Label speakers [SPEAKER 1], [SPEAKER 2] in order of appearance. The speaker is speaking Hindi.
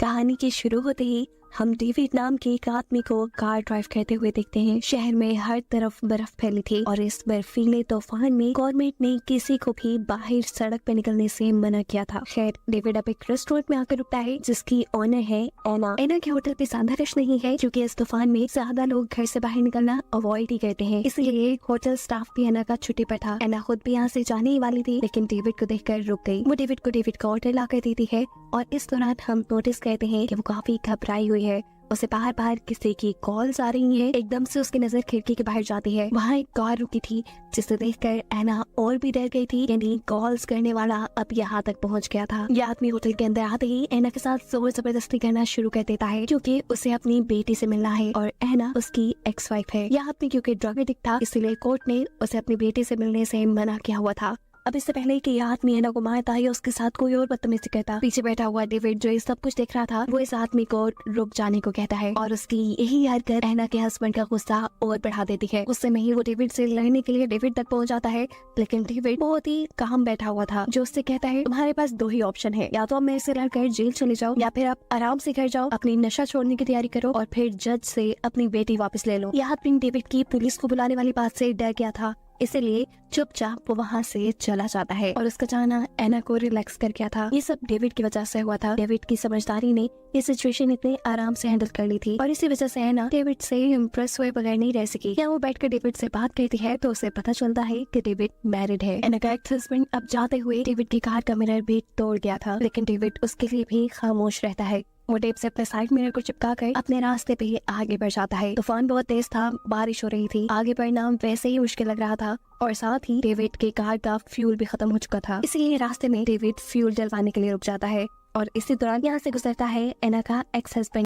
[SPEAKER 1] कहानी के शुरू होते ही हम डेविड नाम के एक आदमी को कार ड्राइव करते हुए देखते हैं। शहर में हर तरफ बर्फ फैली थी और इस बर्फीले तूफान में गवर्नमेंट ने किसी को भी बाहर सड़क पर निकलने से मना किया था। खैर डेविड अब एक रेस्टोरेंट में आकर रुकता है जिसकी ओनर है एना। एना के होटल पे ज्यादा रश नहीं है क्योंकि इस तूफान में ज्यादा लोग घर से बाहर निकलना अवॉइड ही करते हैं, इसलिए होटल स्टाफ भी एना का छुट्टी पर था। एना खुद भी यहाँ से जाने ही वाली थी लेकिन डेविड को देखकर रुक गई। वो डेविड का ऑर्डर लाकर देती है और इस दौरान हम नोटिस करते हैं कि वो काफी घबराई हुई है। उसे बाहर बाहर किसी की कॉल्स आ रही हैं। एकदम से उसकी नजर खिड़की के बाहर जाती है। वहाँ एक कार रुकी थी जिसे देखकर एना और भी डर गई थी, यानी कॉल्स करने वाला अब यहाँ तक पहुँच गया था। यह आदमी होटल के अंदर आते ही एना के साथ जोर जबरदस्ती करना शुरू कर देता है क्योंकि उसे अपनी बेटी से मिलना है और एना उसकी एक्स वाइफ है। यह आदमी क्योंकि ड्रग एडिक्ट था इसलिए कोर्ट ने उसे अपनी बेटी से मिलने से मना किया हुआ था। अब इससे पहले कि यह आदमी एना को मारता है उसके साथ कोई और बदतमीजी करता, पीछे बैठा हुआ डेविड जो ये सब कुछ देख रहा था वो इस आदमी को रुक जाने को कहता है और उसकी यही हरकत एना के हस्बैंड का गुस्सा और बढ़ा देती है। गुस्से में ही वो डेविड से लड़ने के लिए डेविड तक पहुंच जाता है लेकिन डेविड बहुत ही काम बैठा हुआ था जो उससे कहता है तुम्हारे पास दो ही ऑप्शन है, या तो आप मेरे से लड़कर जेल चले जाओ या फिर आप आराम से घर जाओ, अपनी नशा छोड़ने की तैयारी करो और फिर जज से अपनी बेटी वापस ले लो। यह आदमी डेविड की पुलिस को बुलाने वाली बात से डर गया था, इसलिए चुपचाप वो वहाँ से चला जाता है और उसका जाना एना को रिलैक्स कर गया था। ये सब डेविड की वजह से हुआ था। डेविड की समझदारी ने ये सिचुएशन इतने आराम से हैंडल कर ली थी और इसी वजह से एना डेविड से इम्प्रेस हुए बगैर नहीं रह सकी। क्या वो बैठकर डेविड से बात करती है तो उसे पता चलता है कि डेविड मैरिड है। एना का एक्स हस्बैंड अब जाते हुए डेविड की कार का मिरर भी तोड़ गया था लेकिन डेविड उसके लिए भी खामोश रहता है। वो टेप से अपने साइड मिरर को चिपका कर अपने रास्ते पे आगे बढ़ जाता है। तूफान बहुत तेज था, बारिश हो रही थी, आगे बढ़ना वैसे ही मुश्किल लग रहा था और साथ ही डेविड के कार का फ्यूल भी खत्म हो चुका था, इसलिए रास्ते में डेविड फ्यूल डलवाने के लिए रुक जाता है और इसी दौरान यहाँ से गुजरता है एना का एक्स हस्बैंड।